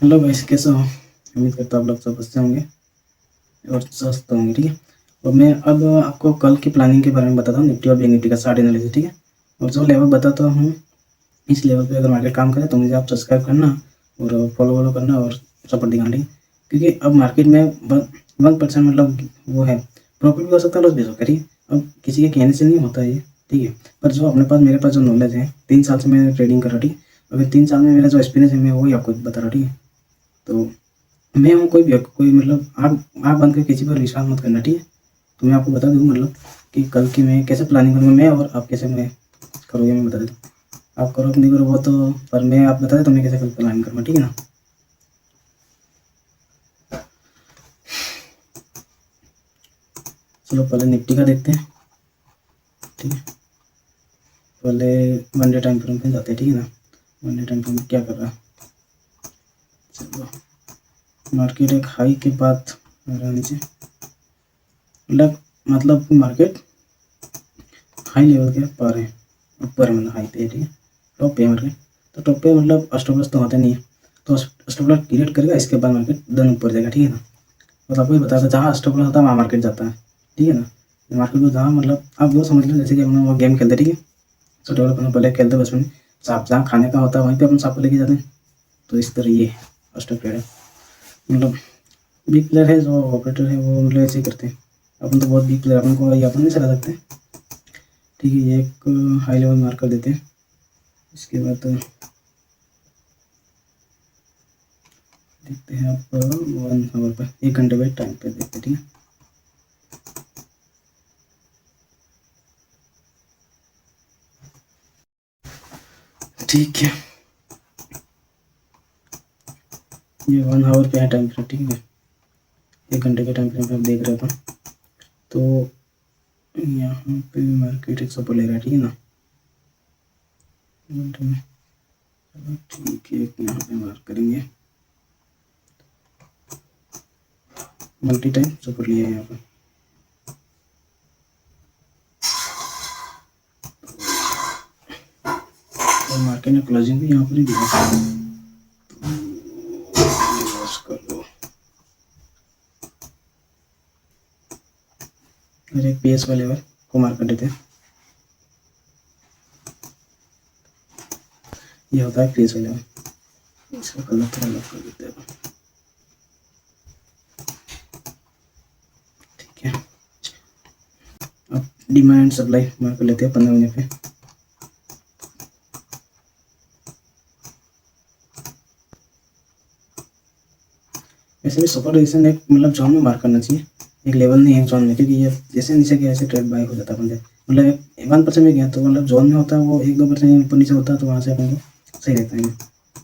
Hello guys, कैसे हो? उम्मीद करता हूँ आप लोग सब अच्छे होंगे और स्वस्थ होंगे। ठीक है। और मैं अब आपको कल की प्लानिंग के बारे में बताता हूँ, निफ्टी और बैंक निफ्टी का चार्ट एनालिसिस। ठीक है। और जो लेवल बताता हूँ, इस लेवल पे अगर मार्केट काम करे तो मुझे आप सब्सक्राइब करना और फॉलो करना और सपोर्ट दिखाना। ठीक है। क्योंकि अब मार्केट में 1% मतलब वो है, प्रॉफिट भी हो सकता है, लॉस भी हो सकता है। ठीक है। अब किसी के कहने से नहीं होता ये। ठीक है। पर जो अपने पास, मेरे पास जो नॉलेज है, 3 साल से मैं ट्रेडिंग कर रहा। ठीक है। अगर 3 साल में मेरा जो एक्सपीरियंस है, मैं वही आपको बता रहा। ठीक है। तो मैं हूँ, कोई मतलब आप बन के किसी पर विश्वास मत करना। ठीक है। तो मैं आपको बता दूँ मतलब कि कल की मैं कैसे प्लानिंग करूँगा, मैं और आप कैसे मैं करोगे, मैं बता देता हूँ। आप करो कि नहीं करो वो तो, पर मैं आप बता देता हूँ मैं कैसे कल प्लानिंग करूँगा। ठीक है ना। चलो पहले निफ्टी का देखते हैं। ठीक है। पहले वन डे टाइम फ्रेम पे जाते हैं। ठीक है ना। वन डे टाइम फ्रेम क्या कर रहा है? चलो, मार्केट एक हाई के बाद आ रहा है नीचे, मतलब मार्केट हाई लेवल के पार है, ऊपर है, मतलब हाई पे है। ठीक है। टॉप पे मार्केट, तो टॉप पे मतलब स्टॉप लॉस तो होता नहीं है, तो स्टॉप लॉस क्रिएट करेगा, इसके बाद मार्केट देन ऊपर जाएगा। ठीक है ना। बस आपको ये बता दें, जहाँ स्टॉप लॉस होता है वहाँ मार्केट जाता है। ठीक है ना। मार्केट को जहाँ मतलब आप वो समझ लो जैसे कि अपना वो गेम खेलते। ठीक है। तो डेवलप करना पहले खेलते बचपन में, सांप जहाँ खाने का होता है वहीं पे अपन सांप को लेके जाते हैं। तो इस तरह ये स्टॉप ट्रेड है। मतलब बिग प्लेयर है जो ऑपरेटर है, वो मतलब ऐसे ही करते हैं। अपन तो बहुत बिग प्लेयर, अपन को ये अपन नहीं चला सकते। ठीक है। ये एक हाई लेवल मार्क कर देते हैं। इसके बाद देखते हैं आप 1 आवर पर, 1 घंटे पे टाइम पे देखते हैं। ठीक है। ठीक है। ये 1 आवर पे है टाइम फ्रेम। ठीक है। 1 घंटे के टाइम फ्रेम पे आप देख रहे हो तो यहाँ पे मार्केट एक सपोर्ट ले रहा है। ठीक है ना। घंटे में चलो ठीक है, यहाँ पे मार्क करेंगे, मल्टी टाइम सपोर्ट लिया है यहाँ पे। और मार्केट ने क्लोजिंग भी यहाँ पर ही दिया। कर लो। और एक पीएस वाले लेवल को मार्क कर देते हैं। ये होता है पीएस वाले लेवल, इसका कलर थोड़ा अलग कर देते हैं। ठीक है। अब डिमांड एंड सप्लाई मार्क कर लेते हैं 15 मिनट पे। वैसे भी सुपर रेजिस्टेंस एक मतलब जोन में मार्क करना चाहिए, एक लेवल नहीं है, एक जोन में। क्योंकि ये जैसे नीचे गया ऐसे ट्रेड बाय हो जाता है बंदे, मतलब 1% में गया तो मतलब जोन में होता है वो, 1-2% ऊपर नीचे होता है, तो वहाँ से अपन को सही रहता है।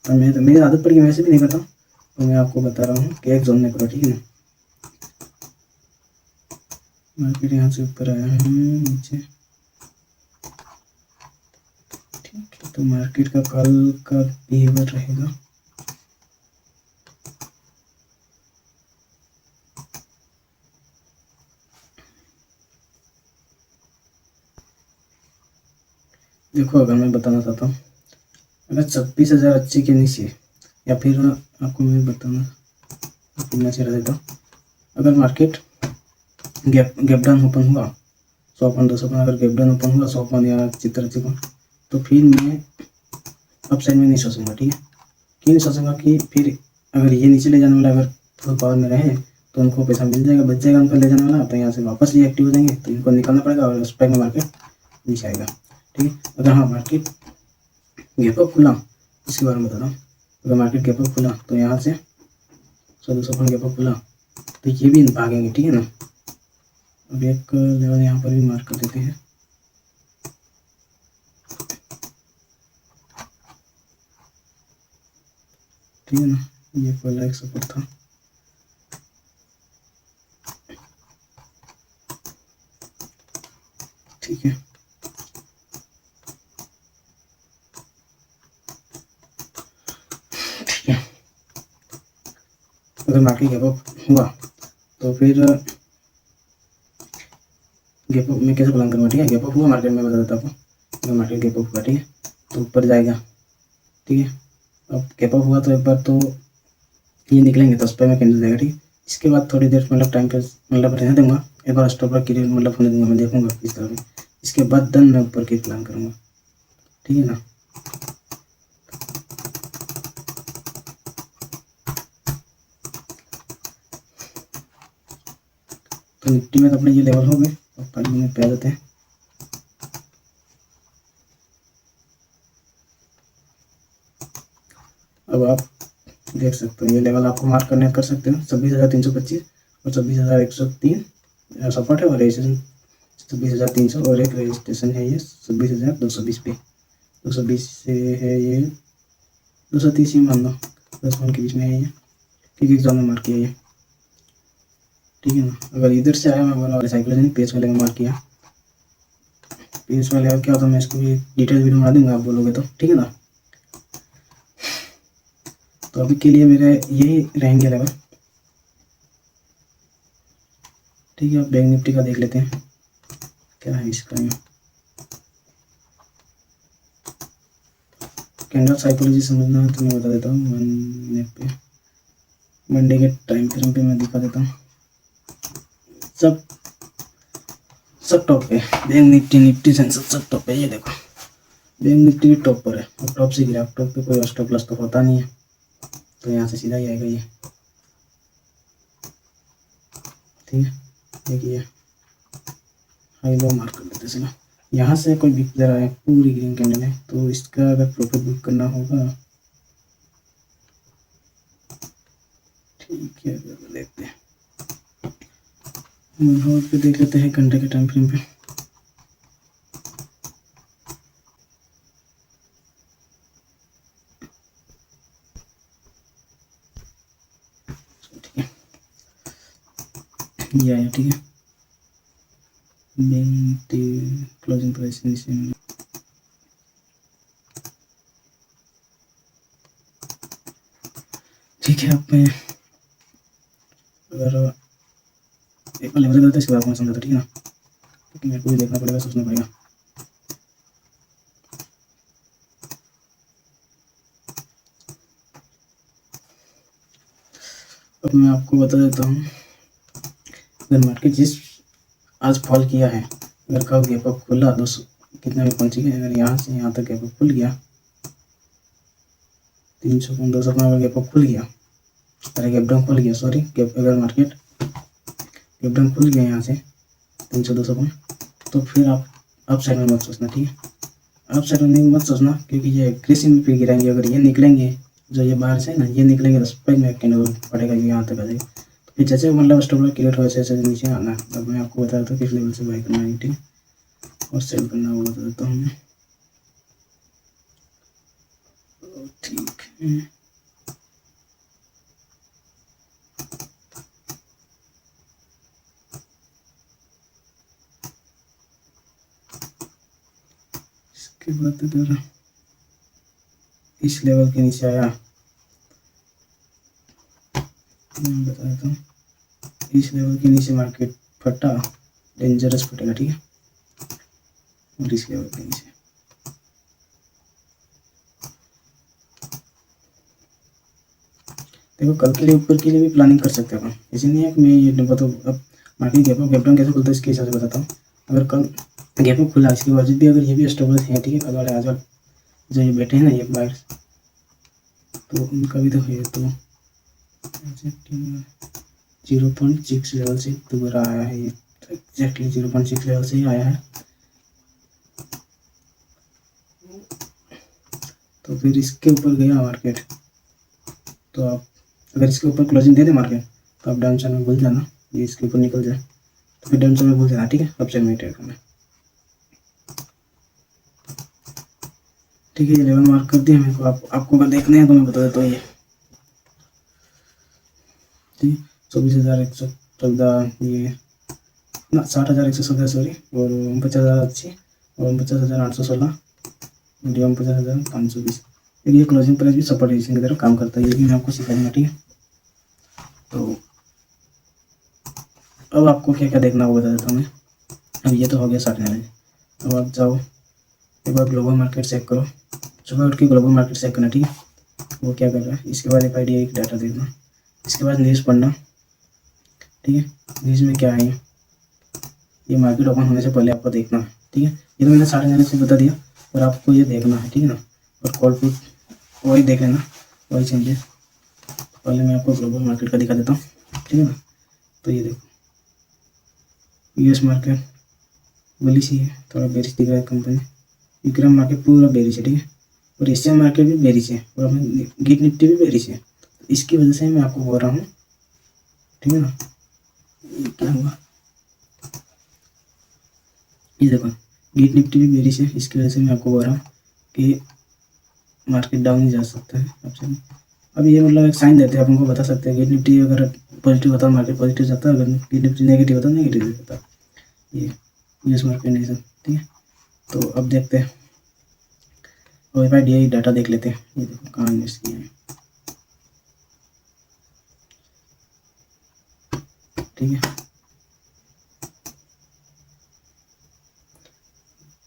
तो मैं तो मेरी आदत पड़ गई, वैसे भी नहीं करता, तो मैं आपको बता रहा हूँ कि एक जोन में करो। ठीक है ना। मार्केट यहाँ से ऊपर आया है, नीचे। ठीक है। तो मार्केट का कल का बिहेवियर रहेगा, देखो अगर मैं बताना चाहता हूँ, अगर 26,000 अच्छे के नीचे, या फिर आपको मैं बताना नीचे रह देता हूँ, अगर मार्केट गैप डाउन ओपन हुआ 100-200 अगर गैप डाउन ओपन हुआ 100 या चित्र तो फिर मैं अप साइड में नहीं सोचूंगा। ठीक है। क्यों नहीं सोचूंगा कि फिर अगर ये नीचे ले जाने वाला अगर फुल पावर में रहे तो उनको पैसा मिल जाएगा, बच जाएगा उनका ले जाने वाला, तो यहाँ से वापस ये एक्टिव हो जाएंगे, तो इनको निकालना पड़ेगा और उस में मार्केट नीचे आएगा। ठीक है। अगर हाँ मार्केट गैप अप खुला, इसके बारे में बता रहा हूँ, अगर मार्केट गैप अप खुला तो यहाँ से 100-200 गैप अप खुला तो ये भी भागेंगे। ठीक है ना। अब एक लेवल यहाँ पर भी मार्क कर देते हैं। ठीक है ना। ये पहला एक सपोर्ट था। ठीक है। ठीक है। अगर मार्केट गैप अप हुआ तो फिर गैप अप में कैसे प्लान करूँगा। ठीक है। गैप अप हुआ मार्केट में, बता देता आपको, अगर मार्केट गैप अप हुआ, ठीक है, तो ऊपर जाएगा। ठीक है। अब गैप अप हुआ तो एक बार तो ये निकलेंगे तो उस पर मैं कैंडल देगा, ठीक है। इसके बाद थोड़ी देर मतलब टाइम पे मतलब रहने दूंगा, एक बार स्टॉप लॉस क्लियर मतलब होने दूंगा, मैं देखूंगा किस तरह में। इसके बाद देन मैं ऊपर की प्लान करूंगा, ठीक है ना। तो निफ्टी में तो अपने ये लेवल हो गए, अब 5 मिनट पे आ जाते हैं। अब आप देख सकते हो ये लेवल आपको मार्क करने कर सकते हो 26,325 और 26,103 सपोर्ट है, और रेजिस्टेंस 26,300 और एक रजिस्ट्रेशन है ये 26,220 पे। 220 से है ये 230 ही मान लो, 10 पॉइंट के बीच में है ये, क्योंकि एग्जाम में मार्क किया ये, ठीक है ना। अगर इधर से आया मैं बोला वाले साइकिल पेज वाले में मार्क किया, पेज वाले क्या होता है मैं इसको भी डिटेल वीडियो बना दूंगा आप बोलोगे तो, ठीक है ना। तो अभी के लिए मेरे यही रहेंगे लेवल, ठीक है। बैंक निफ्टी का देख लेते हैं क्या है इसका। कैंडल साइकोलॉजी समझना है तो मैं बता देता हूँ। मंडे के टाइम फ्रेम पे मैं दिखा देता हूँ। सब सब टॉप पे, बैंक निफ्टी निफ्टी सेंसेक्स सब टॉप पे। ये देखो बैंक निफ्टी भी टॉप पर है, और टॉप से गिरा, टॉप पे कोई स्टॉप लॉस तो होता नहीं है, तो यहाँ से सीधा ही आएगा ये, ठीक है। देखिए हाई लो मार्क कर लेते हैं। यहाँ से कोई बिक जा रहा है, पूरी ग्रीन कैंडल है, तो इसका अगर प्रॉफिट बुक करना होगा, ठीक है। देखते हैं होल्ड पे देख लेते हैं घंटे के टाइम फ्रेम पे। ठीक है ये आया, ठीक है। बैंक क्लोजिंग प्राइस ठीक है। अब मैं अगर एक बार लेवल करते इसके बाद मैं समझा था, ठीक है ना, क्योंकि मेरे को भी देखना पड़ेगा, सोचना पड़ेगा। अब मैं आपको बता देता हूँ, अगर मार्केट जिस आज फॉल किया है, अगर कब गैप अप खुला 200 कितने में पहुंची गई, अगर यहाँ से यहाँ तक गैप अप खुल गया 300 पॉइंट 200 पॉइंट, अगर गैप अप खुल गया, अरे गैप डाउन खुल गया, सॉरी गैप, अगर मार्केट गैप डाउन खुल गया यहाँ से 300-200 पॉइंट, तो फिर आप अप साइड में मत सोचना, ठीक है। अप साइड में मत सोचना, क्योंकि ये एग्रेसिव में फिर गिराएंगे। अगर ये निकलेंगे जो ये बाहर से ना, ये निकलेंगे तो स्पाइक में कैंडल पड़ेगा, यहाँ तक आ जाएगा, तो फिर जैसे मतलब स्टॉप लॉस क्लियर हो ऐसे नीचे आना। अब मैं आपको बता देता हूँ किस लेवल से बाई करना है, ठीक है, और सेल करना वो बता देता हूँ मैं, ठीक है। इसके बाद अगर इस लेवल के नीचे आया, मैं बता देता हूँ, इस लेवल के नीचे मार्केट फटा, डेंजरस फटेगा, ठीक है। और इस लेवल के नीचे देखो, कल के लिए ऊपर के लिए भी प्लानिंग कर सकते हैं अपन, ऐसे नहीं है कि मैं ये बताऊँ। अब मार्केट गैप डाउन कैसे खुलता है इसके हिसाब से बताता हूँ। अगर कल गैप अप खुला, इसके बावजूद भी अगर ये भी स्टेबल है, ठीक है, कल वाले आज वाले जो ये बैठे हैं ना ये बाहर, तो उनका भी तो है, तो 0.6 लेवल से दोबारा आया है, ये एग्जैक्टली 0.6 लेवल से ही आया है। तो फिर इसके ऊपर गया मार्केट, तो आप अगर इसके ऊपर क्लोजिंग दे दे मार्केट, तो आप डाउन साइड में भूल जाना, ये इसके ऊपर निकल जाए तो फिर डाउन साइड में भूल जाना, ठीक है। अप साइड में ट्रेड करना, ठीक है। ये लेवल मार्क कर दिया मेरे को, आपको अगर देखने हैं तो मैं बता देता हूँ। ये ठीक, 24,114, ये ना 60,117 सॉरी, और 49,080 और 49,816, मीडियम 50,520। ये क्लोजिंग प्राइस भी सपोर्ट रेजिस्टेंस की तरह काम करता है, ये भी मैं आपको सिखा दूंगा, ठीक है। तो अब आपको क्या क्या देखना होगा बता देता हूँ मैं। अब ये तो हो गया 60। अब आप जाओ एक बार ग्लोबल मार्केट चेक करो, सुबह उठ के ग्लोबल मार्केट चेक करना, ठीक है, वो क्या कर रहा है। इसके बाद FIDA एक डाटा देखना, इसके बाद न्यूज़ पढ़ना, ठीक है। न्यूज़ में क्या है, ये मार्केट ओपन होने से पहले आपको देखना है, ठीक है। ये तो मैंने 9:30 बता दिया, और आपको ये देखना है, ठीक है ना। और कॉल पुट वही देख लेना, वही चेंजेस। पहले मैं आपको ग्लोबल मार्केट का दिखा देता हूँ, ठीक है ना। तो ये देखो यूएस मार्केट बुलिश ही है, थोड़ा बेरिश दिख रहा है कंपनी। विक्रम मार्केट पूरा बेरिश है, ठीक है। और एशियन मार्केट भी बेरिश है, और अपने गिट निफ्टी भी बेरिश है। इसकी वजह से मैं आपको बोल रहा हूँ, ठीक है ना। क्या हुआ, ये देखो गिट निफ्टी भी बेरिश है, इसकी वजह से मैं आपको बोल रहा हूँ कि मार्केट डाउन ही जा सकता है आपसे। अब ये मतलब एक साइन देते हैं, आप उनको बता सकते हैं गिट निफ्टी अगर पॉजिटिव होता है मार्केट पॉजिटिव जाता है, अगर गिट निफ्टी नेगेटिव होता है नेगेटिव जाता है। ये यूएस मार्केट नहीं, ठीक है। तो अब देखते हैं OFI डाटा देख लेते हैं। ये देखो कहाँ इन्वेस्ट किए हैं, ठीक है।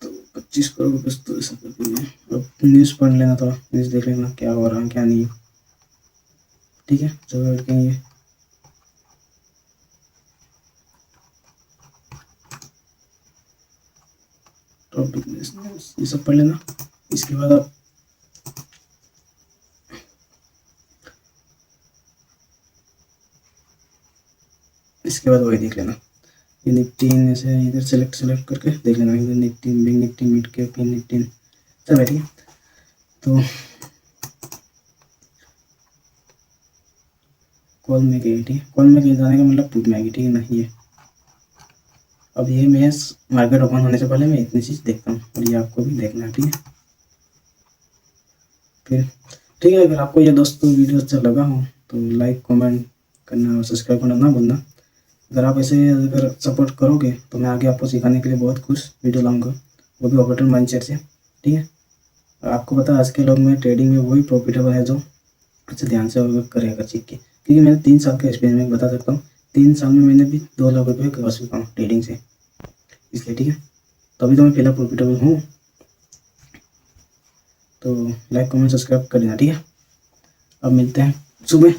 तो 25 करोड़ रुपये तो ऐसा कर दिए। अब न्यूज़ पढ़ लेना, थोड़ा न्यूज़ देख लेना क्या हो रहा है क्या नहीं, ठीक है। जब बैठ के ये टॉप बिजनेस ये सब पढ़ लेना। इसके बाद आप वही देख लेना, ये निफ्टी ऐसे इधर सेलेक्ट करके देख लेना, इधर Nifty bank Nifty mid cap Nifty सब है, ठीक है। तो कॉल में गई, ठीक है। कॉल में गई जाने का मतलब पुट में आएगी, ठीक है ना। ये अब ये मैं मार्केट ओपन होने से पहले मैं इतनी चीज़ देखता हूँ, और ये आपको भी देखना है, ठीक है। फिर ठीक है, अगर आपको ये दोस्तों वीडियो अच्छा लगा हो तो लाइक कमेंट करना और सब्सक्राइब करना ना भूलना। अगर आप ऐसे अगर सपोर्ट करोगे तो मैं आगे आपको सिखाने के लिए बहुत कुछ वीडियो लाऊंगा, वो भी ऑपरेटर माइंडसेट से, ठीक है। आपको पता है आज के लोग में ट्रेडिंग में वही प्रॉफिटेबल है जो अच्छा ध्यान से और करेगा सीख के, क्योंकि मैंने 3 साल का एक्सपीरियंस में बता सकता हूँ। 3 साल में मैंने भी 2 लाख रुपये कमा चुका हूँ ट्रेडिंग से, इसलिए, ठीक है। तो अभी तो मैं फिलहाल प्रॉफिटेबल हूँ। तो लाइक कमेंट सब्सक्राइब कर देना, ठीक है। अब मिलते हैं सुबह